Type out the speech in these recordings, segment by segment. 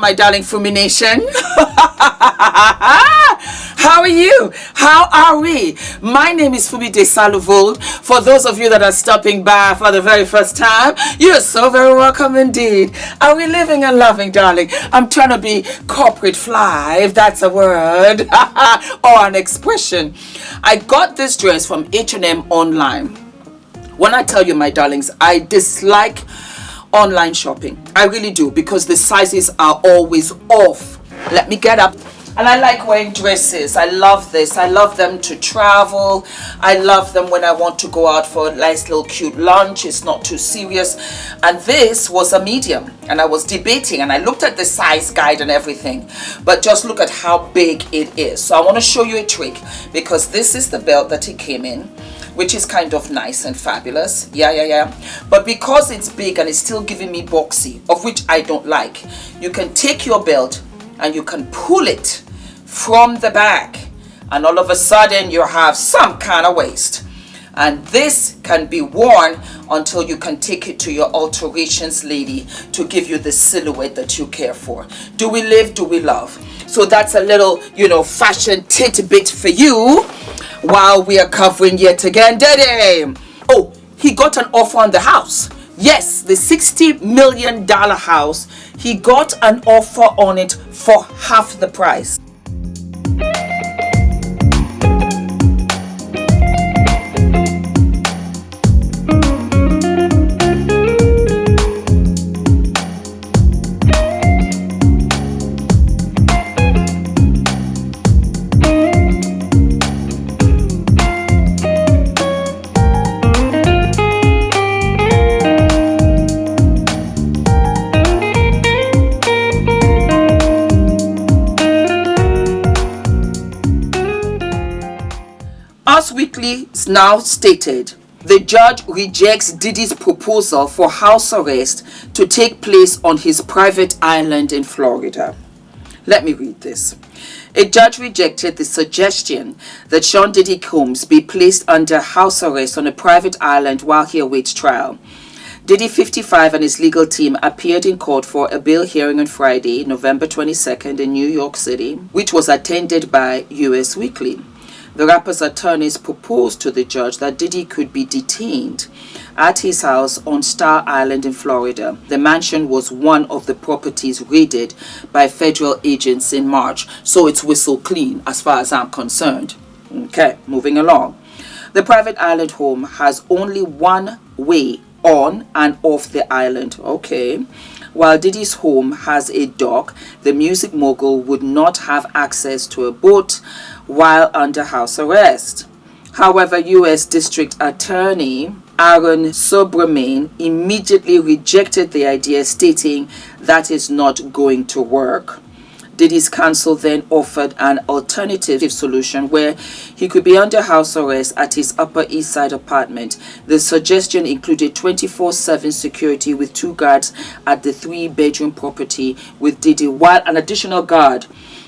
my darling Fumi Nation. How are you? How are we? My name is Fumi Desalu-Vold. For those of you that are stopping by for the very first time, you're so very welcome indeed. Are we living and loving, darling? I'm trying to be corporate fly, if that's a word or an expression. I got this dress from H&M online. When I tell you, my darlings, I dislike online shopping. I really do, because the sizes are always off. Let me get up. And I like wearing dresses. I love this. I love them to travel. I love them when I want to go out for a nice little cute lunch. It's not too serious. And this was a medium. And I was debating, and I looked at the size guide and everything. But just look at how big it is. So I want to show you a trick, because this is the belt that it came in, which is kind of nice and fabulous. Yeah. But because it's big and it's still giving me boxy, of which I don't like, you can take your belt and you can pull it from the back, and all of a sudden you have some kind of waist. And this can be worn until you can take it to your alterations lady to give you the silhouette that you care for. Do we live? Do we love? So that's a little, fashion tidbit for you while we are covering yet again Diddy. Oh, he got an offer on the house. Yes, the $60 million house. He got an offer on it for half the price. Us Weekly now stated, the judge rejects Diddy's proposal for house arrest to take place on his private island in Florida. Let me read this. A judge rejected the suggestion that Sean Diddy Combs be placed under house arrest on a private island while he awaits trial. Diddy 55 and his legal team appeared in court for a bail hearing on Friday, November 22nd in New York City, which was attended by US Weekly. The rapper's attorneys proposed to the judge that Diddy could be detained at his house on Star Island in Florida. The mansion was one of the properties raided by federal agents in March, so it's whistle clean as far as I'm concerned. Okay, moving along. The private island home has only one way on and off the island. Okay. While Diddy's home has a dock, the music mogul would not have access to a boat while under house arrest. However, U.S. District Attorney Aaron Sobremain immediately rejected the idea, stating that is not going to work. Diddy's counsel then offered an alternative solution where he could be under house arrest at his Upper East Side apartment. The suggestion included 24/7 security with 2 guards at the 3-bedroom property with Diddy, while an additional guard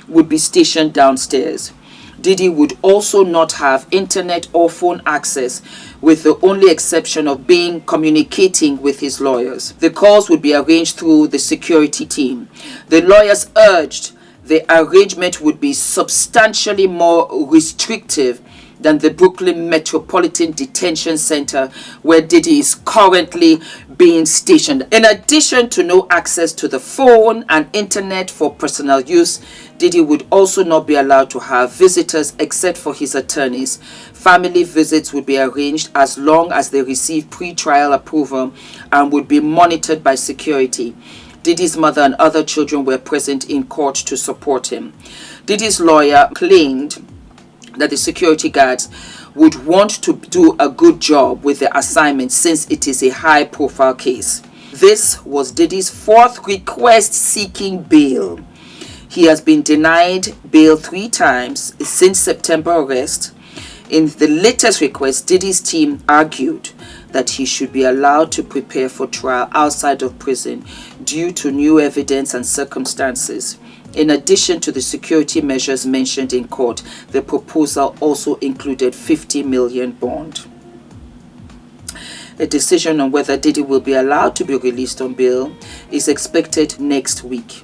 would be stationed downstairs. Diddy would also not have internet or phone access, with the only exception of communicating with his lawyers. The calls would be arranged through the security team. The lawyers urged the arrangement would be substantially more restrictive than the Brooklyn Metropolitan Detention Center, where Diddy is currently being stationed. In addition to no access to the phone and internet for personal use, Diddy would also not be allowed to have visitors except for his attorneys. Family visits would be arranged as long as they receive pre-trial approval and would be monitored by security. Diddy's mother and other children were present in court to support him. Diddy's lawyer claimed that the security guards would want to do a good job with the assignment since it is a high-profile case. This was Diddy's 4th request seeking bail. He has been denied bail 3 times since September arrest. In the latest request, Diddy's team argued that he should be allowed to prepare for trial outside of prison due to new evidence and circumstances. In addition to the security measures mentioned in court, the proposal also included $50 million bond. A decision on whether Diddy will be allowed to be released on bail is expected next week.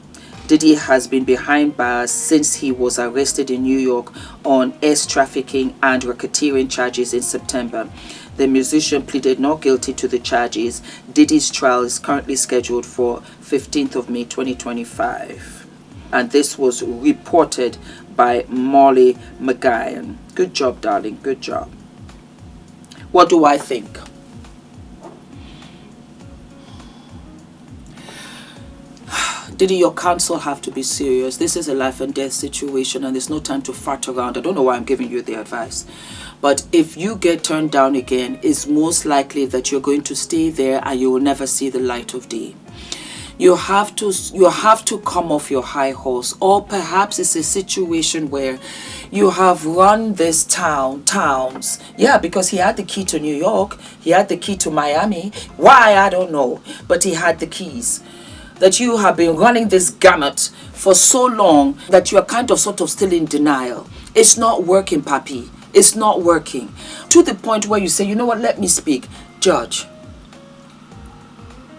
Diddy has been behind bars since he was arrested in New York on sex trafficking and racketeering charges in September. The musician pleaded not guilty to the charges. Diddy's trial is currently scheduled for 15th of May 2025. And this was reported by Molly McGuire. Good job, darling. Good job. What do I think? Diddy, your counsel have to be serious. This is a life and death situation and there's no time to fart around. I don't know why I'm giving you the advice. But if you get turned down again, it's most likely that you're going to stay there and you will never see the light of day. You have to come off your high horse. Or perhaps it's a situation where you have run this towns. Yeah, because he had the key to New York. He had the key to Miami. Why? I don't know. But he had the keys. That you have been running this gamut for so long that you are kind of sort of still in denial. It's not working, Papi. It's not working. To the point where you say, you know what, let me speak. Judge,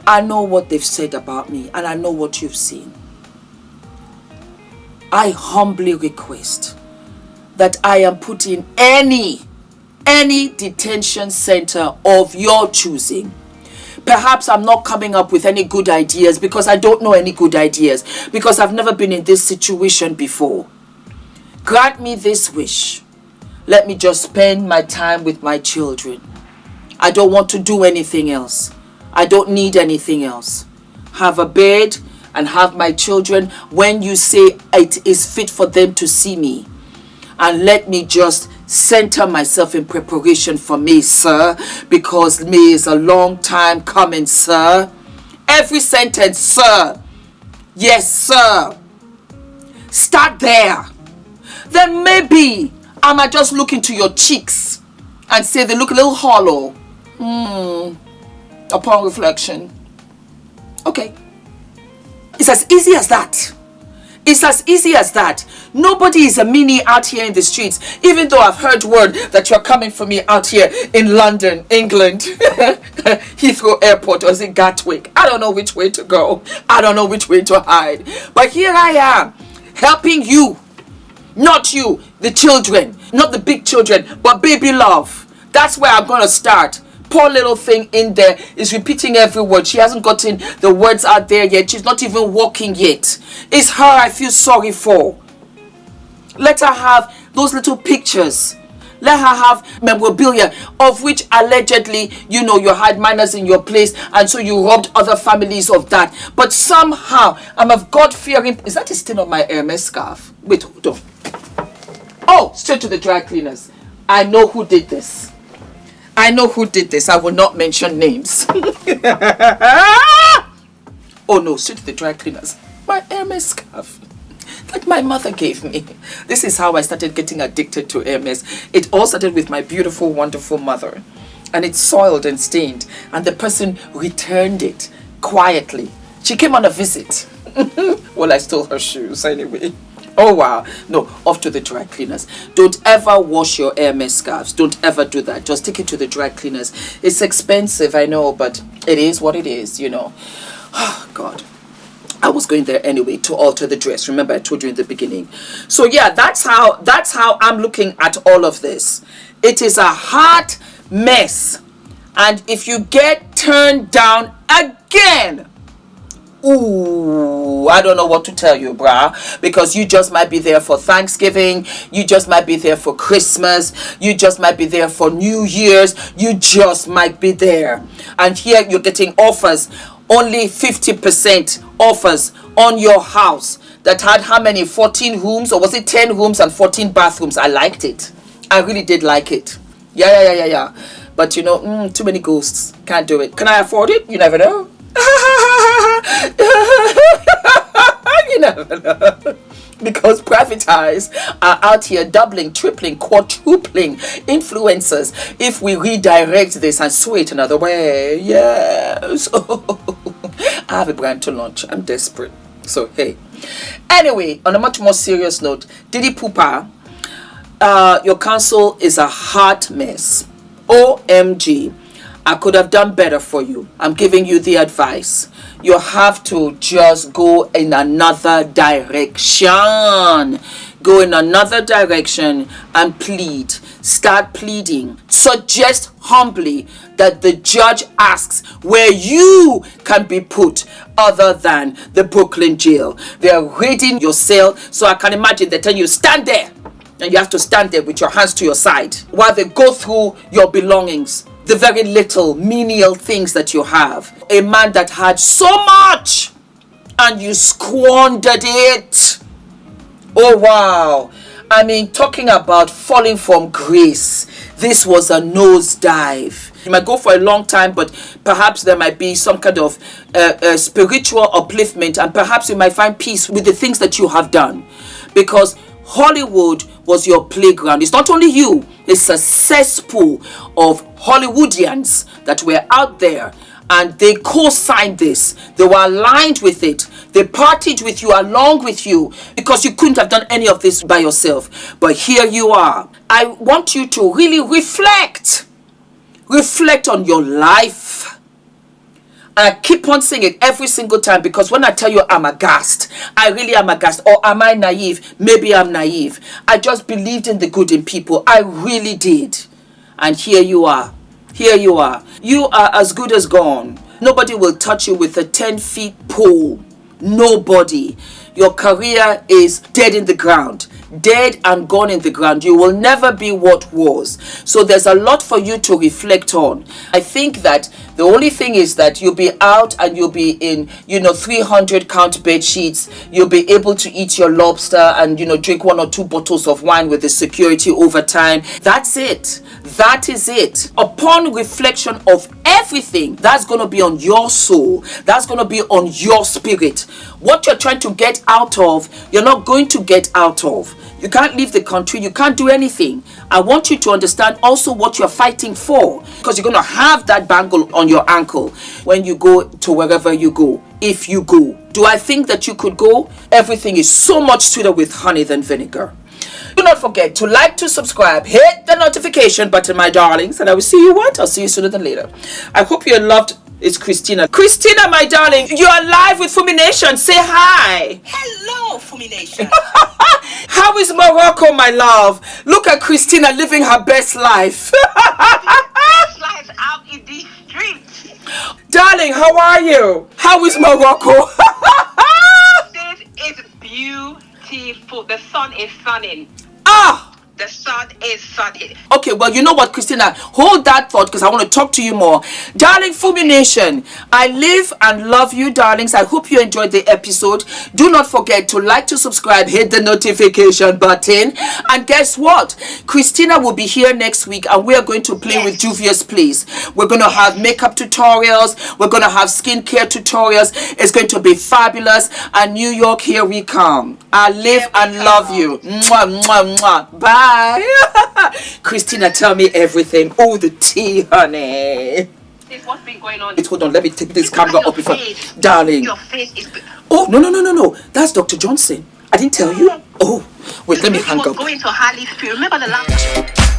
I know what they've said about me and I know what you've seen. I humbly request that I am put in any detention center of your choosing. Perhaps I'm not coming up with any good ideas because I don't know any good ideas, because I've never been in this situation before. Grant me this wish. Let me just spend my time with my children. I don't want to do anything else. I don't need anything else. Have a bed and have my children when you say it is fit for them to see me. And let me just center myself in preparation for May, sir, because May is a long time coming, sir. Every sentence, sir. Yes, sir. Start there. Then maybe I might just look into your cheeks and say they look a little hollow. Upon reflection. Okay. It's as easy as that. It's as easy as that. Nobody is a mini out here in the streets, even though I've heard word that you're coming for me out here in London, England, Heathrow Airport, or is it Gatwick? I don't know which way to go. I don't know which way to hide. But here I am, helping you. Not you, the children. Not the big children, but baby love. That's where I'm going to start. Poor little thing in there is repeating every word. She hasn't gotten the words out there yet. She's not even walking yet. It's her I feel sorry for. Let her have those little pictures. Let her have memorabilia of which allegedly, you know, you had minors in your place and so you robbed other families of that. But somehow, I'm of God-fearing. Is that a stain on my Hermes scarf? Wait, hold on. Oh, straight to the dry cleaners. I know who did this. I know who did this. I will not mention names. Oh no, straight to the dry cleaners. My Hermes scarf that my mother gave me. This is how I started getting addicted to Hermes. It all started with my beautiful, wonderful mother. And it's soiled and stained. And the person returned it quietly. She came on a visit. Well, I stole her shoes anyway. Oh wow. No, off to the dry cleaners. Don't ever wash your Hermes scarves. Don't ever do that. Just take it to the dry cleaners. It's expensive, I know, but it is what it is, you know. Oh God. I was going there anyway to alter the dress. Remember I told you in the beginning. So yeah, that's how I'm looking at all of this. It is a hot mess. And if you get turned down again, ooh, I don't know what to tell you, brah. Because you just might be there for Thanksgiving. You just might be there for Christmas. You just might be there for New Year's. You just might be there. And here you're getting offers. Only 50% offers on your house that had how many? 14 rooms? Or was it 10 rooms and 14 bathrooms? I liked it. I really did like it. Yeah. But you know, too many ghosts. Can't do it. Can I afford it? You never know. You never know. Because private eyes are out here doubling, tripling, quadrupling influencers if we redirect this and sway it another way. Yes. I have a brand to launch. I'm desperate. So, hey. Anyway, on a much more serious note, DIDDY POO, your counsel is a hot mess. OMG. I could have done better for you. I'm giving you the advice. You have to just go in another direction. Go in another direction and plead. Start pleading. Suggest humbly that the judge asks where you can be put other than the Brooklyn jail. They're raiding your cell, so I can imagine they're telling you, stand there. And you have to stand there with your hands to your side while they go through your belongings. The very little menial things that you have. A man that had so much and you squandered it. Oh wow. I mean, talking about falling from grace. This was a nosedive. You might go for a long time, but perhaps there might be some kind of spiritual upliftment, and perhaps you might find peace with the things that you have done. Because Hollywood was your playground. It's not only you, it's a cesspool of Hollywoodians that were out there, and they co-signed this. They were aligned with it. They partied with you, along with you, because you couldn't have done any of this by yourself. But here you are. I want you to really reflect. Reflect on your life. And I keep on saying it every single time, because when I tell you I'm aghast, I really am aghast. Or am I naive? Maybe I'm naive. I just believed in the good in people. I really did. And here you are. Here you are. You are as good as gone. Nobody will touch you with a 10-foot pole. Nobody. Your career is dead in the ground. Dead and gone in the ground. You will never be what was. So there's a lot for you to reflect on. I think that the only thing is that you'll be out and you'll be in, 300 count bed sheets. You'll be able to eat your lobster and, drink 1 or 2 bottles of wine with the security over time. That's it. That is it. Upon reflection of everything, that's going to be on your soul. That's going to be on your spirit. What you're trying to get out of, you're not going to get out of. You can't leave the country. You can't do anything. I want you to understand also what you're fighting for, because you're going to have that bangle on your ankle when you go to wherever you go, if you go. Do I think that you could go? Everything is so much sweeter with honey than vinegar. Do not forget to like, to subscribe, hit the notification button, my darlings, and I will see you what? I'll see you sooner than later. I hope you loved. It's Christina. Christina, my darling, you are live with Fumi Nation. Say hi. Hello, Fumi Nation. How is Morocco, my love? Look at Christina living her best life. Best life out in the streets. Darling, how are you? How is Morocco? This is beautiful. The sun is sunning. Ah! The sun is sunny. Okay, well, you know what, Christina? Hold that thought, because I want to talk to you more. Darling Fumi Nation, I live and love you, darlings. I hope you enjoyed the episode. Do not forget to like, to subscribe, hit the notification button. And guess what? Christina will be here next week, and we are going to play with Juvia's Place. We're going to have makeup tutorials. We're going to have skincare tutorials. It's going to be fabulous. And New York, here we come. I live and love you. Mwah, mwah, mwah. Bye. Christina, tell me everything. Oh, the tea, honey. What's been going on? Hold on, let me take this camera up before. Darling. Your face is... Oh, no. That's Dr. Johnson. I didn't tell you. Oh, wait, let me hang up. Going to Harley's Field. Remember the last...